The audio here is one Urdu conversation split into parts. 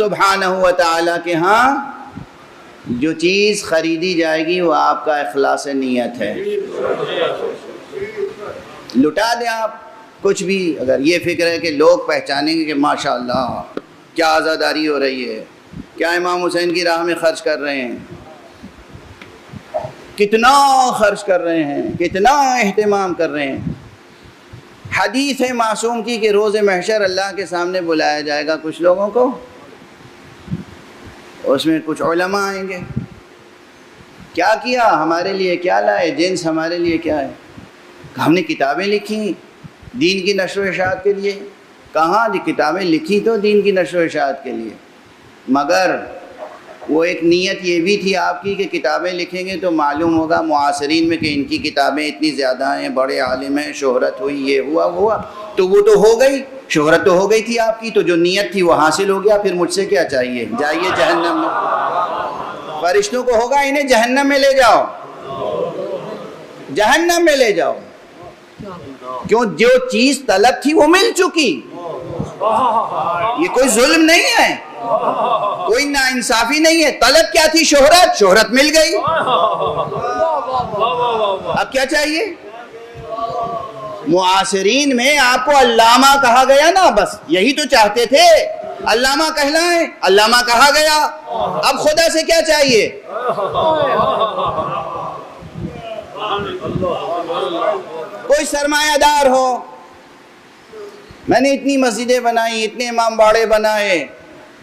سبحانہ و تعالیٰ کے ہاں جو چیز خریدی جائے گی وہ آپ کا اخلاص نیت ہے. لٹا دیں آپ کچھ بھی، اگر یہ فکر ہے کہ لوگ پہچانیں گے کہ ماشاءاللہ کیا عزاداری ہو رہی ہے، کیا امام حسین کی راہ میں خرچ کر رہے ہیں، کتنا خرچ کر رہے ہیں، کتنا اہتمام کر رہے ہیں. حدیث ہے معصوم کی کہ روز محشر اللہ کے سامنے بلایا جائے گا کچھ لوگوں کو، اس میں کچھ علماء آئیں گے، کیا کیا ہمارے لیے، کیا لائے، جنس ہمارے لیے کیا ہے. ہم نے کتابیں لکھی دین کی نشر و اشاعت کے لیے. کہاں کتابیں لکھی تو دین کی نشر و اشاعت کے لیے، مگر وہ ایک نیت یہ بھی تھی آپ کی کہ کتابیں لکھیں گے تو معلوم ہوگا معاصرین میں کہ ان کی کتابیں اتنی زیادہ ہیں، بڑے عالم ہیں، شہرت ہوئی، یہ ہوا وہ ہوا. تو وہ تو ہو گئی، شہرت تو ہو گئی تھی آپ کی، تو جو نیت تھی وہ حاصل ہو گیا. پھر مجھ سے کیا چاہیے؟ جائیے جہنم میں. فرشتوں کو ہوگا انہیں جہنم میں لے جاؤ، جہنم میں لے جاؤ. کیوں؟ جو چیز طلب تھی وہ مل چکی. یہ کوئی ظلم نہیں ہے، کوئی ناانصافی نہیں ہے. طلب کیا تھی؟ شہرت، شہرت مل گئی. اب کیا چاہیے؟ معاصرین میں آپ کو علامہ کہا گیا نا، بس یہی تو چاہتے تھے، علامہ کہلائیں، علامہ کہا گیا. اب خدا سے کیا چاہیے؟ کوئی سرمایہ دار ہو، میں نے اتنی مسجدیں بنائی، اتنے امام باڑے بنائے،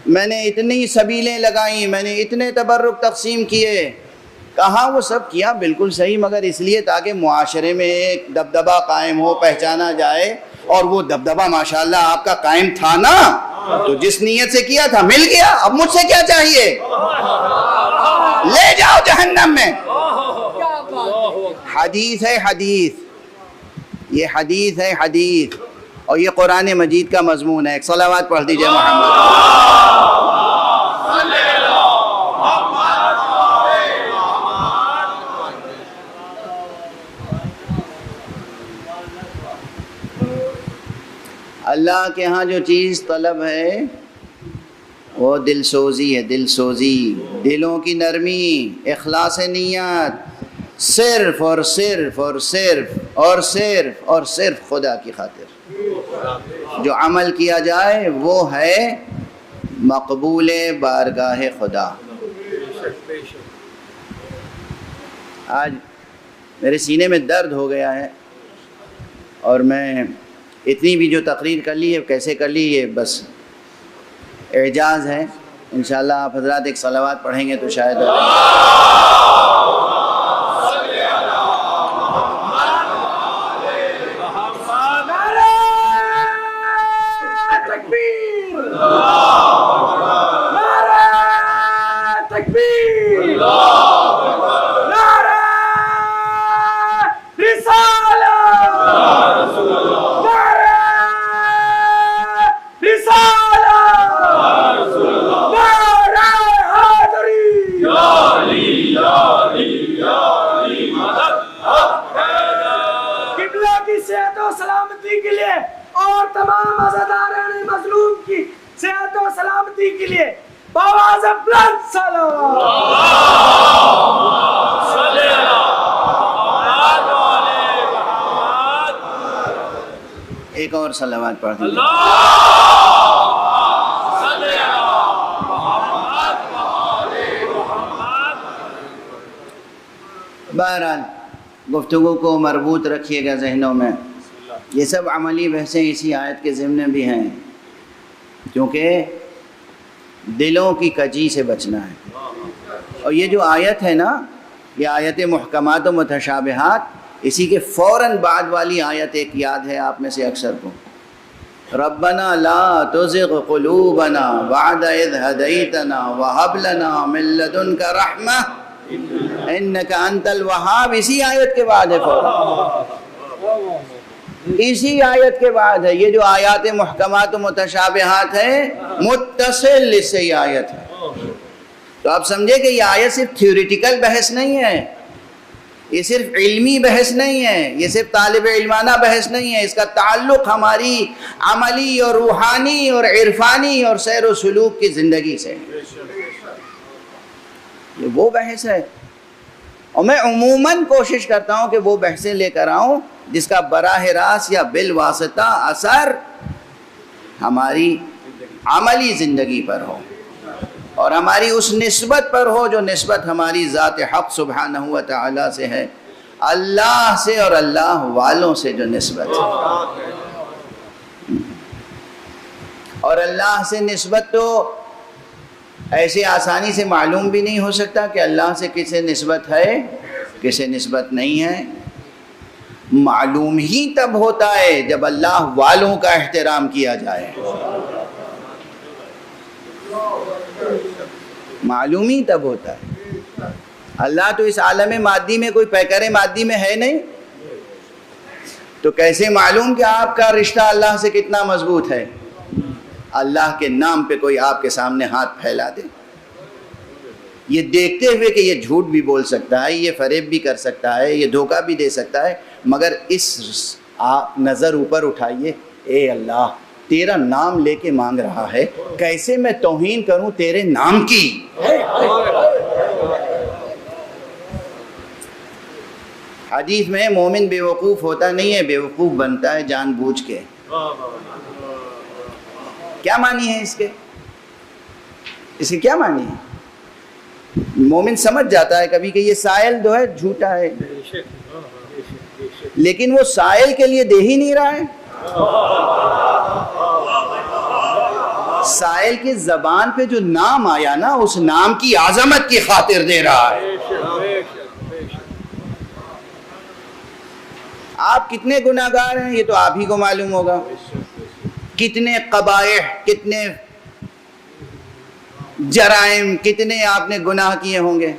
میں نے اتنی سبیلیں لگائیں، میں نے اتنے تبرک تقسیم کیے. کہاں وہ سب کیا، بالکل صحیح، مگر اس لیے تاکہ معاشرے میں ایک دبدبہ قائم ہو، پہچانا جائے. اور وہ دبدبہ ماشاءاللہ آپ کا قائم تھا نا، تو جس نیت سے کیا تھا مل گیا. اب مجھ سے کیا چاہیے؟ لے جاؤ جہنم میں. حدیث ہے حدیث، یہ حدیث ہے حدیث، اور یہ قرآن مجید کا مضمون ہے. ایک صلوات پڑھ دیجئے محمد. اللہ کے ہاں جو چیز طلب ہے وہ دل سوزی ہے، دل سوزی، دلوں کی نرمی، اخلاص نیت، صرف اور صرف اور صرف اور صرف اور صرف خدا کی خاطر جو عمل کیا جائے وہ ہے مقبول بارگاہ خدا. آج میرے سینے میں درد ہو گیا ہے، اور میں اتنی بھی جو تقریر کر لی ہے، کیسے کر لی، یہ بس اعجاز ہے. انشاءاللہ آپ حضرات ایک صلوات پڑھیں گے تو شاید ایک اور صلوات پڑھ دیجیے. بہرحال گفتگو کو مربوط رکھیے گا ذہنوں میں. یہ سب عملی بحثیں اسی آیت کے ضمن بھی ہیں، کیونکہ دلوں کی کجی سے بچنا ہے. اور یہ جو آیت ہے نا، یہ آیت محکمات و متشابہات، اسی کے فوراً بعد والی آیت ایک یاد ہے آپ میں سے اکثر کو، ربنا لا تزغ قلوبنا بعد اذ ہدیتنا وہب لنا من لدنک رحمہ انک انت الوہاب. اسی آیت کے بعد ہے، فوراً اسی آیت کے بعد ہے. یہ جو آیات محکمات و متشابہات ہیں، متصل اس سے یہ آیت ہے. تو آپ سمجھے کہ یہ آیت صرف تھیوریٹیکل بحث نہیں ہے، یہ صرف علمی بحث نہیں ہے، یہ صرف طالب علمانہ بحث نہیں ہے، اس کا تعلق ہماری عملی اور روحانی اور عرفانی اور سیر و سلوک کی زندگی سے، یہ وہ بحث ہے۔ اور میں عموماً کوشش کرتا ہوں کہ وہ بحثیں لے کر آؤں جس کا براہ راست یا بالواسطہ اثر ہماری عملی زندگی پر ہو اور ہماری اس نسبت پر ہو جو نسبت ہماری ذات حق سبحانہ و تعالی سے ہے، اللہ سے اور اللہ والوں سے جو نسبت ہے۔ اور اللہ سے نسبت تو ایسے آسانی سے معلوم بھی نہیں ہو سکتا کہ اللہ سے کسے نسبت ہے کسے نسبت نہیں ہے۔ معلوم ہی تب ہوتا ہے جب اللہ والوں کا احترام کیا جائے، معلوم ہی تب ہوتا ہے۔ اللہ تو اس عالم مادی میں کوئی پیکر مادی میں ہے نہیں، تو کیسے معلوم کہ آپ کا رشتہ اللہ سے کتنا مضبوط ہے؟ اللہ کے نام پہ کوئی آپ کے سامنے ہاتھ پھیلا دے، یہ دیکھتے ہوئے کہ یہ جھوٹ بھی بول سکتا ہے، یہ فریب بھی کر سکتا ہے، یہ دھوکہ بھی دے سکتا ہے، مگر اس آپ نظر اوپر اٹھائیے، اے اللہ تیرا نام لے کے مانگ رہا ہے، کیسے میں توہین کروں تیرے نام کی؟ حدیث میں مومن بے وقوف ہوتا نہیں ہے، بے وقوف بنتا ہے جان بوجھ کے۔ کیا معنی ہے اس کے کیا معنی ہے؟ مومن سمجھ جاتا ہے کبھی کہ یہ سائل جو ہے جھوٹا ہے، لیکن وہ سائل کے لیے دے ہی نہیں رہا ہے، سائل کی زبان پہ جو نام آیا نا اس نام کی عظمت کی خاطر دے رہا ہے۔ آپ کتنے گناہگار ہیں یہ تو آپ ہی کو معلوم ہوگا، کتنے قبائح، کتنے جرائم، کتنے آپ نے گناہ کیے ہوں گے،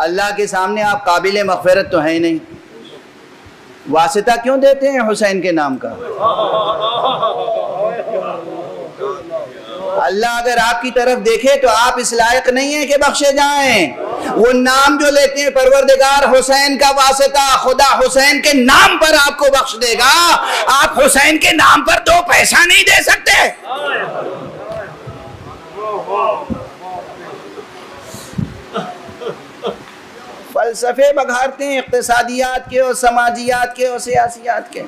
اللہ کے سامنے آپ قابل مغفرت تو ہیں نہیں، واسطہ کیوں دیتے ہیں حسین کے نام کا؟ اللہ اگر آپ کی طرف دیکھے تو آپ اس لائق نہیں ہیں کہ بخشے جائیں۔ وہ نام جو لیتے ہیں پروردگار حسین کا واسطہ، خدا حسین کے نام پر آپ کو بخش دے گا، آپ حسین کے نام پر 2 پیسہ نہیں دے سکتے۔ فلسفے بگھارتے ہیں اقتصادیات کے اور سماجیات کے اور سیاسیات کے۔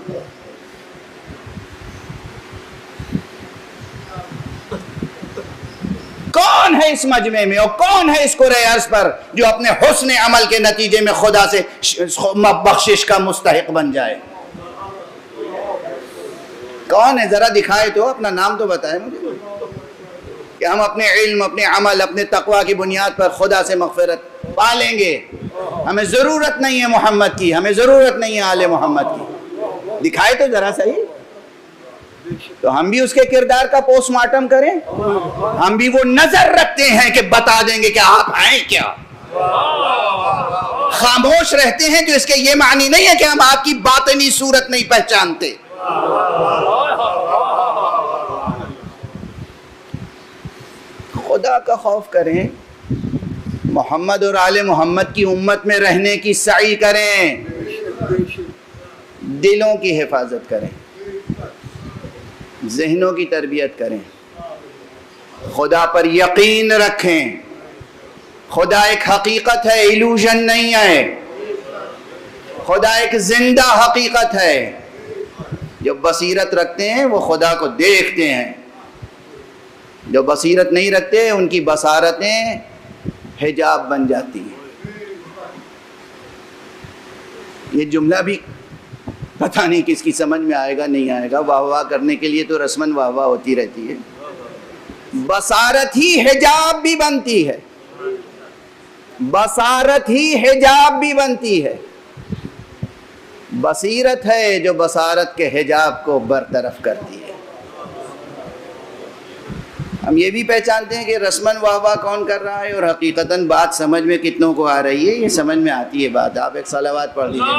کون ہے اس مجمع میں اور کون ہے اس کرۂ ارض پر جو اپنے حسن عمل کے نتیجے میں خدا سے بخشش کا مستحق بن جائے؟ کون ہے؟ ذرا دکھائے تو، اپنا نام تو بتائے مجھے کہ ہم اپنے علم، اپنے عمل، اپنے تقوی کی بنیاد پر خدا سے مغفرت پا لیں گے۔ ہمیں ضرورت نہیں ہے محمد کی، ہمیں ضرورت نہیں ہے آل محمد کی، دکھائے تو ذرا صحیح، تو ہم بھی اس کے کردار کا پوسٹ مارٹم کریں، ہم بھی وہ نظر رکھتے ہیں کہ بتا دیں گے کہ آپ ہیں کیا۔ خاموش رہتے ہیں جو اس کے یہ معنی نہیں ہے کہ ہم آپ کی باطنی صورت نہیں پہچانتے۔ خدا کا خوف کریں، محمد اور آل محمد کی امت میں رہنے کی سعی کریں، دلوں کی حفاظت کریں، ذہنوں کی تربیت کریں، خدا پر یقین رکھیں۔ خدا ایک حقیقت ہے، ایلوژن نہیں ہے، خدا ایک زندہ حقیقت ہے۔ جو بصیرت رکھتے ہیں وہ خدا کو دیکھتے ہیں، جو بصیرت نہیں رکھتے ان کی بصارتیں حجاب بن جاتی ہیں۔ یہ جملہ بھی پتہ نہیں کس کی سمجھ میں آئے گا نہیں آئے گا، واہ واہ کرنے کے لیے تو رسماً واہ واہ ہوتی رہتی ہے۔ بصارت ہی حجاب بھی بنتی ہے، بصارت ہی حجاب بھی بنتی ہے۔ بصیرت ہے جو بصارت کے حجاب کو برطرف کرتی ہے۔ ہم یہ بھی پہچانتے ہیں کہ رسماً واہ واہ کون کر رہا ہے اور حقیقتاً بات سمجھ میں کتنوں کو آ رہی ہے، یہ سمجھ میں آتی ہے بات۔ آپ ایک صلوات پڑھ لیجیے۔